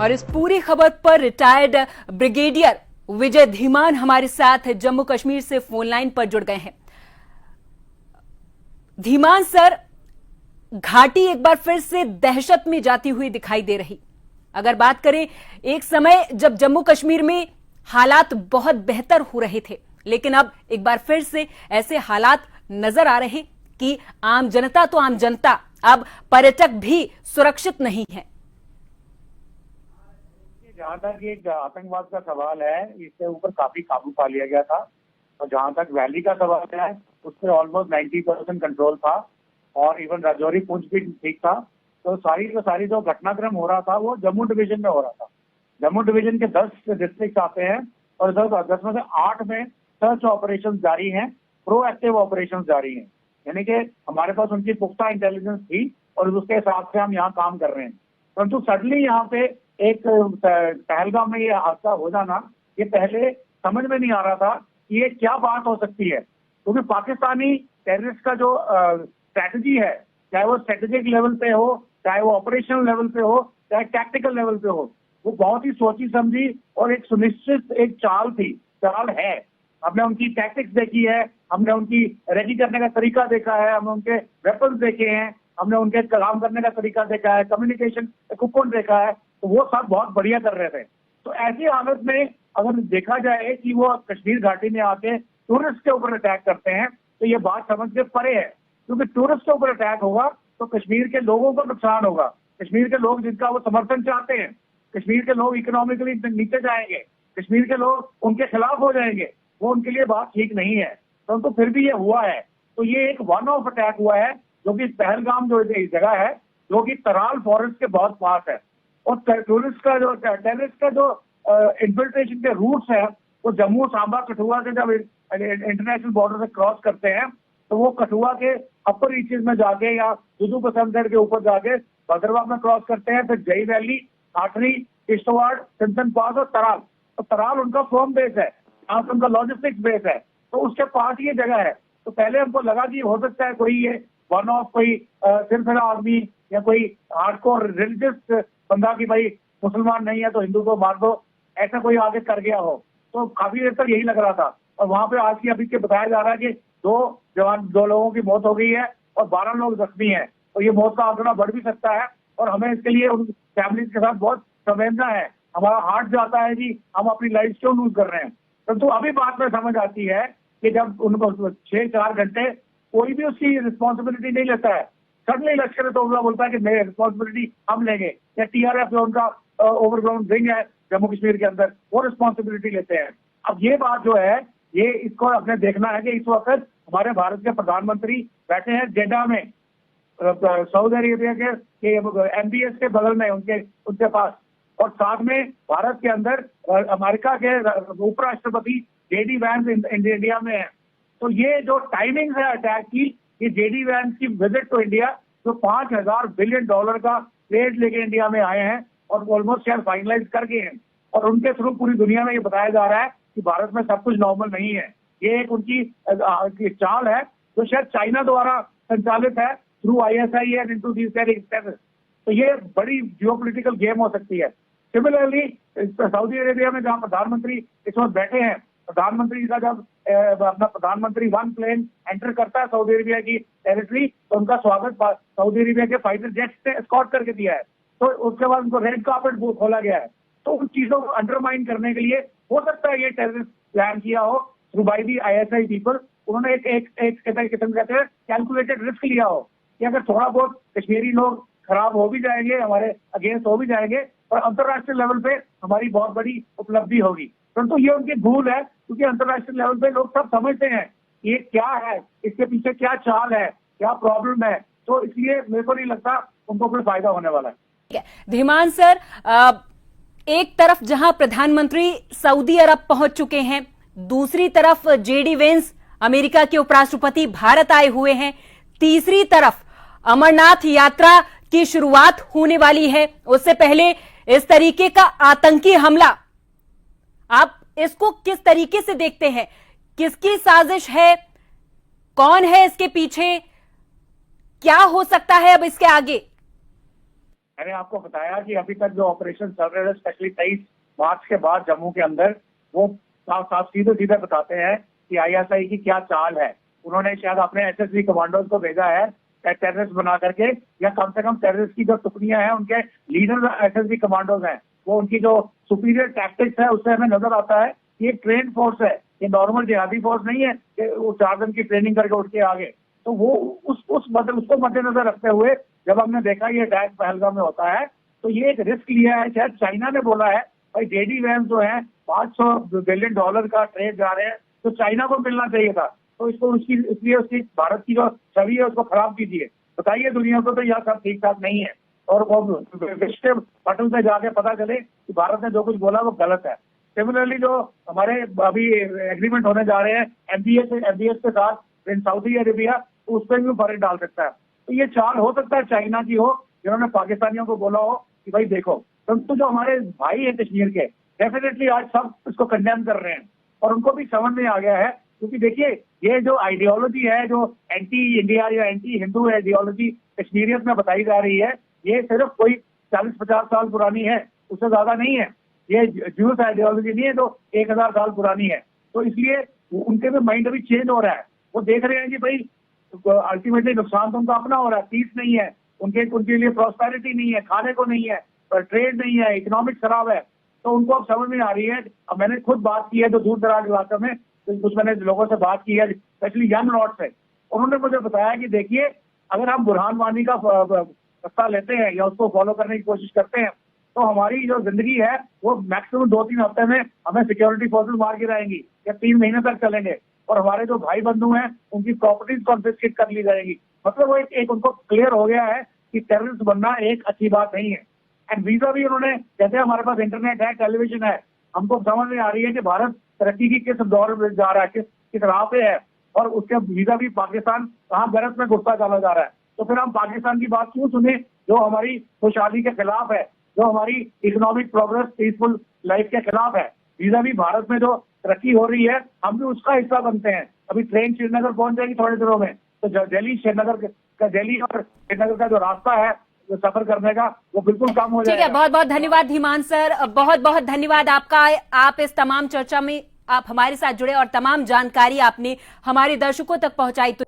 और इस पूरी खबर पर रिटायर्ड ब्रिगेडियर विजय धीमान हमारे साथ जम्मू कश्मीर से फोन लाइन पर जुड़ गए हैं। धीमान सर, घाटी एक बार फिर से दहशत में जाती हुई दिखाई दे रही। अगर बात करें, एक समय जब जम्मू कश्मीर में हालात बहुत बेहतर हो रहे थे, लेकिन अब एक बार फिर से ऐसे हालात नजर आ रहे कि आम जनता तो आम जनता, अब पर्यटक भी सुरक्षित नहीं है। जहाँ तक ये आतंकवाद का सवाल है, इसके ऊपर काफी काबू पा लिया गया था। और जहाँ तक वैली का सवाल है, उस पर ऑलमोस्ट 90% कंट्रोल था और इवन राजौरी पुंछ भी ठीक था। तो सारी जो घटनाक्रम हो रहा था वो जम्मू डिवीजन में हो रहा था। जम्मू डिवीजन के 10 डिस्ट्रिक्ट आते हैं और 10 में से 8 में सर्च ऑपरेशन जारी हैं, प्रोएक्टिव ऑपरेशन जारी हैं। यानी कि हमारे पास उनकी पुख्ता इंटेलिजेंस थी और उसके हिसाब से हम यहाँ काम कर रहे हैं। परंतु सडनली यहाँ पे एक पहलगाम में ये हादसा हो जाना, ये पहले समझ में नहीं आ रहा था कि ये क्या बात हो सकती है। क्योंकि पाकिस्तानी टेररिस्ट का जो स्ट्रैटेजी है, चाहे वो स्ट्रेटेजिक लेवल पे हो, चाहे वो ऑपरेशनल लेवल पे हो, चाहे टैक्टिकल लेवल पे हो, वो बहुत ही सोची समझी और एक सुनिश्चित एक चाल है। हमने उनकी टैक्टिक्स देखी है, हमने उनकी रेडी करने का तरीका देखा है, हमने उनके वेपन्स देखे हैं, हमने उनके काम करने का तरीका देखा है, कम्युनिकेशन इक्विपमेंट देखा है। तो वो सब बहुत बढ़िया कर रहे थे। तो ऐसी हालत में अगर देखा जाए कि वो कश्मीर घाटी में आके टूरिस्ट के ऊपर अटैक करते हैं, तो ये बात समझ के परे है। क्योंकि टूरिस्ट के ऊपर अटैक होगा तो कश्मीर के लोगों को नुकसान होगा। कश्मीर के लोग जिनका वो समर्थन चाहते हैं, कश्मीर के लोग इकोनॉमिकली नीचे जाएंगे, कश्मीर के लोग उनके खिलाफ हो जाएंगे। वो उनके लिए बात ठीक नहीं है। तो फिर भी ये हुआ है। तो ये एक वन ऑफ अटैक हुआ है, जो कि पहलगाम जो जगह है, जो कि तराल फॉरेस्ट के बहुत पास है। और टेररिस्ट का जो इन्फिल्ट्रेशन के रूट्स है, वो जम्मू, सांबा, कठुआ से जब इंटरनेशनल बॉर्डर से क्रॉस करते हैं, तो वो कठुआ के अपर रीचेज में जाके या दुदू बसंतगढ़ के ऊपर जाके भद्रवाह में क्रॉस करते हैं। फिर जई वैली, आठरी, किश्तवाड़, सिंथन पास और तराल। तो तराल उनका फर्म बेस है, यहाँ पे उनका लॉजिस्टिक्स बेस है। तो उसके पास ये जगह है। तो पहले हमको लगा कि हो सकता है कोई ये वन ऑफ कोई सिरफिरा आदमी या कोई हार्डकोर रिलीजियस बंदा की भाई मुसलमान नहीं है तो हिंदू को मार दो, ऐसा कोई आगे कर गया हो। तो काफी देर तक यही लग रहा था। और वहां पे आज की अभी के बताया जा रहा है कि 2 लोगों की मौत हो गई है और 12 लोग जख्मी हैं। तो ये मौत का आंकड़ा बढ़ भी सकता है और हमें इसके लिए उन फैमिली के साथ बहुत संवेदना है। हमारा हार्ट जाता है कि हम अपनी लाइफ क्यों लूज कर रहे हैं। परंतु अभी बात में समझ आती है कि जब उनको 6-4 घंटे कोई भी उसकी रिस्पॉन्सिबिलिटी नहीं लेता है। सडनली लश्कर तोयबा बोलता है कि मैं रिस्पॉन्सिबिलिटी हम लेंगे, या टीआरएफ जो उनका ओवरग्राउंड विंग है जम्मू कश्मीर के अंदर, वो रिस्पॉन्सिबिलिटी लेते हैं। अब ये बात जो है, ये इसको अपने देखना है कि इस वक्त हमारे भारत के प्रधानमंत्री बैठे हैं जेडा में, सऊदी अरेबिया के एमबीएस के बगल में उनके पास। और साथ में भारत के अंदर अमेरिका के उपराष्ट्रपति जेडी वैंस इंडिया में है। तो ये जो टाइमिंग है अटैक की, ये जेडी वैंस की विजिट टू इंडिया, जो $5000 बिलियन का ट्रेड लेके इंडिया में आए हैं और ऑलमोस्ट शायद फाइनलाइज कर गए हैं। और उनके थ्रू पूरी दुनिया में ये बताया जा रहा है कि भारत में सब कुछ नॉर्मल नहीं है। ये एक उनकी चाल है जो शायद चाइना द्वारा संचालित है through ISI and into these terrorist. तो ये बड़ी जियोपॉलिटिकल गेम हो सकती है। सिमिलरली सऊदी अरेबिया में जहाँ प्रधानमंत्री इस वक्त बैठे हैं, प्रधानमंत्री का जब अपना प्रधानमंत्री वन प्लेन एंटर करता है सऊदी अरेबिया की टेरिटरी, तो उनका स्वागत सऊदी अरेबिया के फाइटर जेट्स ने एस्कॉर्ट करके दिया है। तो उसके बाद उनको रेड कार्पेट खोला गया है। तो उन चीजों को अंडरमाइन करने के लिए हो सकता है ये टेररिस्ट प्लान किया हो through by the ISI people. उन्होंने एक कहते हैं कैलकुलेटेड रिस्क लिया हो कि अगर थोड़ा बहुत कश्मीरी लोग खराब हो भी जाएंगे, हमारे अगेंस्ट हो भी जाएंगे, और अंतर्राष्ट्रीय लेवल पे हमारी बहुत बड़ी उपलब्धि होगी। परंतु ये उनकी भूल है, क्योंकि अंतर्राष्ट्रीय लेवल पे लोग सब समझते हैं ये क्या है, इसके पीछे क्या चाल है, क्या प्रॉब्लम है। तो इसलिए मेरे को नहीं लगता उनको कोई फायदा होने वाला है। धीमान सर, एक तरफ जहां प्रधानमंत्री सऊदी अरब पहुंच चुके हैं, दूसरी तरफ जेडी वेंस अमेरिका के उपराष्ट्रपति भारत आए हुए हैं, तीसरी तरफ अमरनाथ यात्रा की शुरुआत होने वाली है। उससे पहले इस तरीके का आतंकी हमला, आप इसको किस तरीके से देखते हैं? किसकी साजिश है? कौन है इसके पीछे? क्या हो सकता है अब इसके आगे? मैंने आपको बताया कि अभी तक जो ऑपरेशन चल रहे हैं, स्पेशली 23 मार्च के बाद जम्मू के अंदर, वो साफ साफ सीधे सीधे बताते हैं कि आईएसआई की क्या चाल है। उन्होंने शायद अपने एसएसबी कमांडोज को भेजा है टेररिस्ट बना करके, या कम से कम टेररिस्ट की जो टुकड़ियां हैं उनके लीडर एसएसबी कमांडोज हैं, वो उनकी जो सुपीरियर टैक्टिक्स है उससे हमें नजर आता है कि एक ट्रेन फोर्स है, ये नॉर्मल जिहादी फोर्स नहीं है कि वो 4 दिन की ट्रेनिंग करके उठ के आगे। तो वो उसको मद्देनजर रखते हुए जब हमने देखा ये अटैक पहलगाम में होता है, तो ये एक रिस्क लिया है। शायद चाइना ने बोला है भाई जेडी वैंस जो है $500 बिलियन का ट्रेड जा रहे हैं, तो चाइना को मिलना चाहिए था, तो इसको इसलिए उसकी भारत की जो छवि है उसको खराब कीजिए, बताइए दुनिया को तो यह सब ठीक ठाक नहीं है, और वो विश्व पटल पे जाके पता चले कि भारत ने जो कुछ बोला वो गलत है। सिमिलरली जो हमारे अभी एग्रीमेंट होने जा रहे हैं एमबीएस के साथ इन सऊदी अरेबिया, तो उस पर भी फर्क डाल सकता है। तो ये चाल हो सकता है चाइना की हो, जिन्होंने पाकिस्तानियों को बोला हो कि भाई देखो, परंतु जो हमारे भाई है कश्मीर के, डेफिनेटली आज सब इसको कंडेम कर रहे हैं, और उनको भी समझ में आ गया है। क्योंकि देखिए ये जो आइडियोलॉजी है, जो एंटी इंडिया या एंटी हिंदू आइडियोलॉजी कश्मीरियत में बताई जा रही है, ये सिर्फ कोई 40-50 साल पुरानी है, उससे ज्यादा नहीं है। ये ज्यूस आइडियोलॉजी नहीं है जो 1000 साल पुरानी है। तो इसलिए उनके भी माइंड अभी चेंज हो रहा है, वो देख रहे हैं कि भाई अल्टीमेटली नुकसान तो उनका अपना हो रहा है, पीस नहीं है, उनके लिए प्रॉस्पेरिटी नहीं है, खाने को नहीं है, ट्रेड नहीं है, इकोनॉमिक खराब है। तो उनको अब समझ में आ रही है। अब मैंने खुद बात की है जो दूर दराज इलाके में, कुछ मैंने लोगों से बात की है, स्पेशली यंग लॉर्ड से, उन्होंने मुझे बताया कि देखिए अगर हम बुरहान वानी का रास्ता लेते हैं या उसको फॉलो करने की कोशिश करते हैं, तो हमारी जो जिंदगी है वो मैक्सिमम 2-3 हफ्ते में हमें सिक्योरिटी फोर्सेस मार के रहेंगी, या 3 महीने तक चलेंगे, और हमारे जो भाई बंधु हैं उनकी प्रॉपर्टीज कॉन्फिस्केट कर ली जाएगी। मतलब वो एक उनको क्लियर हो गया है कि टेररिस्ट बनना एक अच्छी बात नहीं है। एंड वीजा भी उन्होंने, जैसे हमारे पास इंटरनेट है, टेलीविजन है, हमको समझ में आ रही है कि भारत तरक्की की किस दौर में जा रहा है, किस राह पे है, और उसके वीजा भी पाकिस्तान कहाँ गरज में घुसता चला जा रहा है। तो फिर हम पाकिस्तान की बात क्यों सुने जो हमारी खुशहाली के खिलाफ है, जो हमारी इकोनॉमिक प्रोग्रेस, पीसफुल लाइफ के खिलाफ है। वीजा भी भारत में जो तरक्की हो रही है, हम भी उसका हिस्सा बनते हैं। अभी ट्रेन श्रीनगर पहुंच जाएगी थोड़े दिनों में, तो दिल्ली और श्रीनगर का जो रास्ता है सफर करने का, वो बिल्कुल कम हो जाएगा। ठीक है, बहुत बहुत धन्यवाद धीमान सर, बहुत बहुत धन्यवाद आपका। आप इस तमाम चर्चा में आप हमारे साथ जुड़े और तमाम जानकारी आपने हमारे दर्शकों तक पहुंचाई। तो